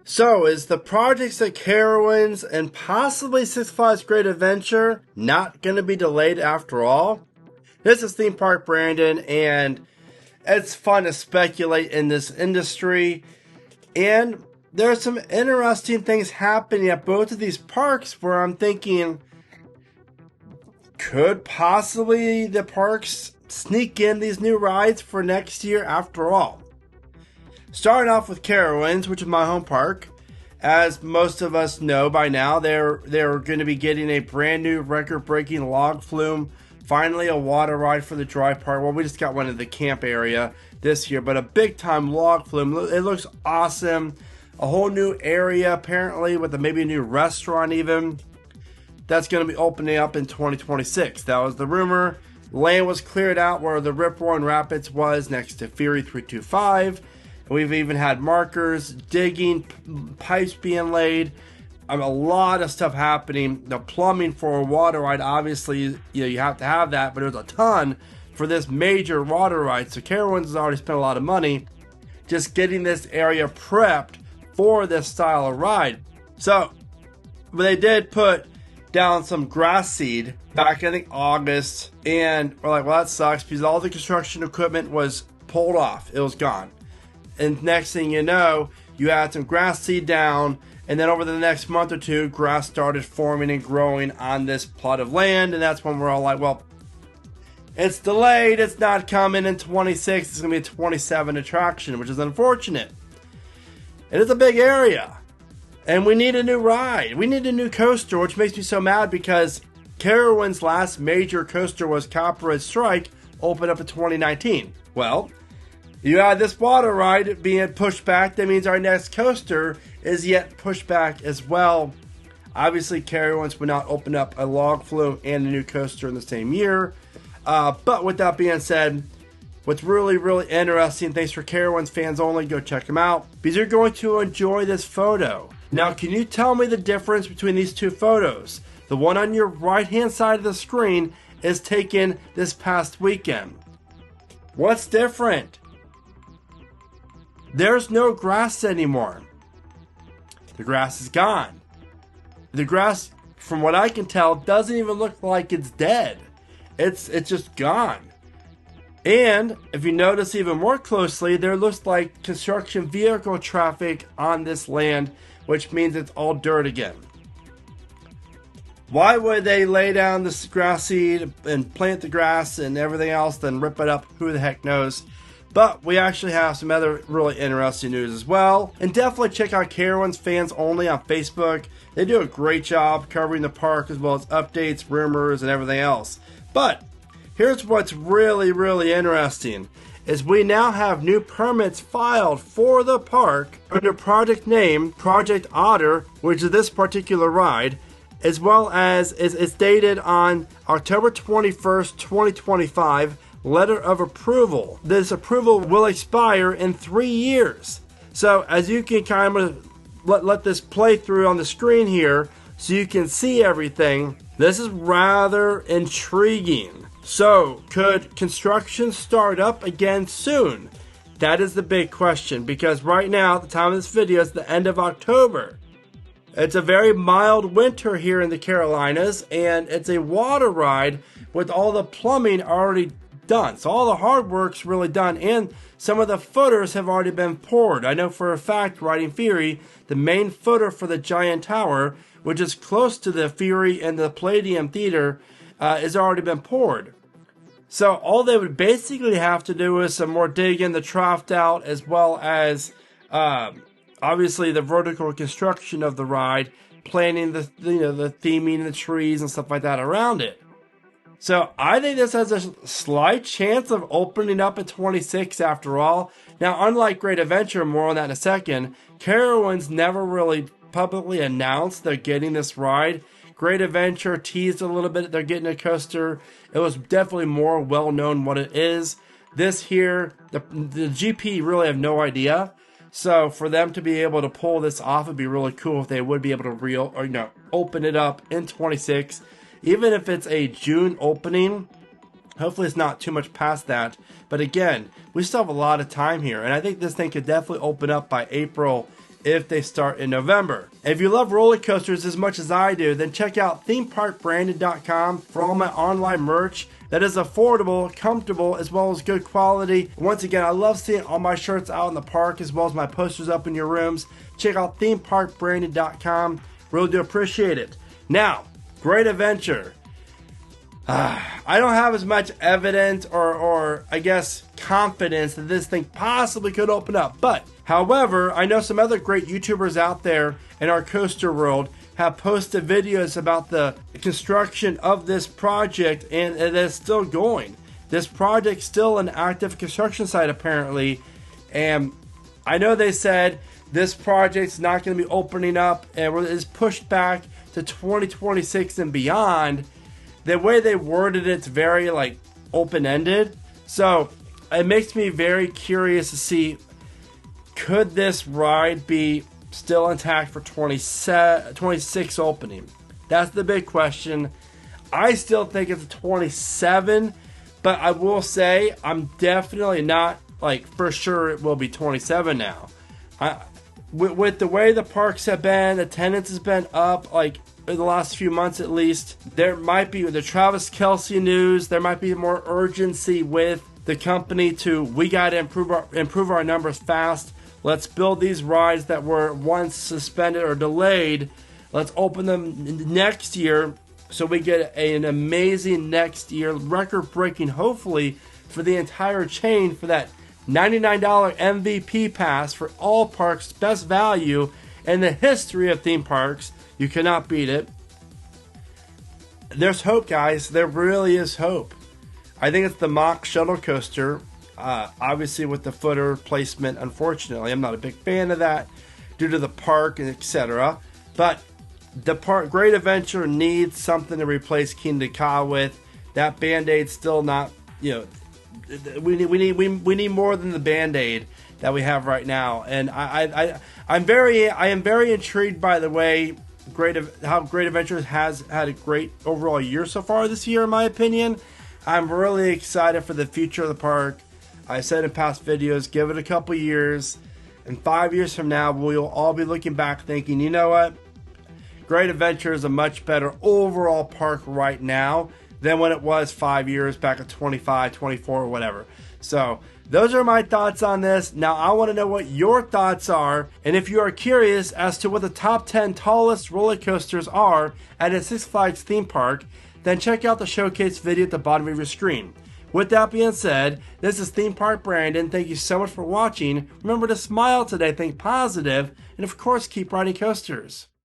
So, is the projects at Carowinds and possibly Six Flags Great Adventure not going to be delayed after all? This is Theme Park Brandon, and it's fun to speculate in this industry. And there are some interesting things happening at both of these parks where I'm thinking, could possibly the parks sneak in these new rides for next year after all? Starting off with Carowinds, which is my home park. As most of us know by now, they're going to be getting a brand new record-breaking log flume. Finally, a water ride for the dry part. Well, we just got one in the camp area this year, but a big-time log flume. It looks awesome. A whole new area, apparently, with maybe a new restaurant even. That's going to be opening up in 2026. That was the rumor. Land was cleared out where the Rip Roaring Rapids was next to Fury 325. We've even had markers, digging, pipes being laid. A lot of stuff happening. The plumbing for a water ride, obviously, you have to have that, but there's a ton for this major water ride. So Carowinds has already spent a lot of money just getting this area prepped for this style of ride. So they did put down some grass seed back, I think, August, and we're like, well, that sucks because all the construction equipment was pulled off. It was gone. And next thing you know, you had some grass seed down, and then over the next month or two, grass started forming and growing on this plot of land, and that's when we're all like, well, it's delayed, it's not coming in 26, it's going to be a 27 attraction, which is unfortunate. It is a big area, and we need a new ride. We need a new coaster, which makes me so mad because Carowinds' last major coaster was Copperhead Strike, opened up in 2019. Well, you had this water ride being pushed back. That means our next coaster is yet pushed back as well. Obviously, Carowinds would not open up a log flume and a new coaster in the same year. But with that being said, what's really, really interesting, thanks for Carowinds fans only, go check them out, because you're going to enjoy this photo. Now, can you tell me the difference between these two photos? The one on your right-hand side of the screen is taken this past weekend. What's different? There's no grass anymore. The grass is gone. The grass, from what I can tell, doesn't even look like it's dead. It's just gone. And if you notice even more closely, there looks like construction vehicle traffic on this land, which means it's all dirt again. Why would they lay down this grass seed and plant the grass and everything else, then rip it up? Who the heck knows? But we actually have some other really interesting news as well. And definitely check out Carowinds fans only on Facebook. They do a great job covering the park as well as updates, rumors, and everything else. But here's what's really, really interesting is we now have new permits filed for the park under project name Project Otter, which is this particular ride, as well as it's dated on October 21st, 2025. Letter of approval. This approval will expire in 3 years. So as you can kind of let this play through on the screen here so you can see everything, this is rather intriguing. So could construction start up again soon? That is the big question, because right now at the time of this video it's the end of October. It's a very mild winter here in the Carolinas, and it's a water ride with all the plumbing already done. So all the hard work's really done, and some of the footers have already been poured. I know for a fact, riding Fury, the main footer for the giant tower, which is close to the Fury and the Palladium Theater, has already been poured. So all they would basically have to do is some more digging, the trough out, as well as obviously the vertical construction of the ride, planting the theming, the trees and stuff like that around it. So I think this has a slight chance of opening up at 26 after all. Now, unlike Great Adventure, more on that in a second, Carowinds never really publicly announced they're getting this ride. Great Adventure teased a little bit they're getting a coaster. It was definitely more well known what it is. This here, the GP really have no idea. So for them to be able to pull this off would be really cool if they would be able to open it up in 26. Even if it's a June opening, hopefully it's not too much past that. But again, we still have a lot of time here. And I think this thing could definitely open up by April if they start in November. If you love roller coasters as much as I do, then check out themeparkbranded.com for all my online merch that is affordable, comfortable, as well as good quality. Once again, I love seeing all my shirts out in the park as well as my posters up in your rooms. Check out themeparkbranded.com. Really do appreciate it. Now, Great Adventure. I don't have as much evidence or I guess confidence that this thing possibly could open up. But, however, I know some other great YouTubers out there in our coaster world have posted videos about the construction of this project, and it is still going. This project's still an active construction site apparently, and I know they said this project's not going to be opening up and is pushed back to 2026 and beyond. The way they worded it's very like open-ended, so it makes me very curious to see, could this ride be still intact for 26 opening? That's the big question. I still think it's 27, but I will say I'm definitely not like for sure it will be 27 now. With the way the parks have been, attendance has been up like in the last few months at least. There might be the Travis Kelce news. There might be more urgency with the company to, we got to improve our numbers fast. Let's build these rides that were once suspended or delayed. Let's open them next year so we get an amazing next year, record-breaking hopefully for the entire chain for that $99 MVP pass for all parks, best value in the history of theme parks. You cannot beat it. There's hope, guys. There really is hope. I think it's the Mack shuttle coaster. Obviously with the footer placement, unfortunately, I'm not a big fan of that due to the park and etc. But the park, Great Adventure needs something to replace Kingda Ka with. That Band-Aid's still not, we need more than the Band-Aid that we have right now. And I am very intrigued by the way how Great Adventure has had a great overall year so far this year, in my opinion. I'm really excited for the future of the park. I said in past videos, give it a couple years, and 5 years from now, we'll all be looking back thinking, you know what? Great Adventure is a much better overall park right now than when it was 5 years back at 25, 24, or whatever. So those are my thoughts on this. Now I want to know what your thoughts are, and if you are curious as to what the top 10 tallest roller coasters are at a Six Flags theme park, then check out the showcase video at the bottom of your screen. With that being said, this is Theme Park Brandon. Thank you so much for watching. Remember to smile today, think positive, and of course keep riding coasters.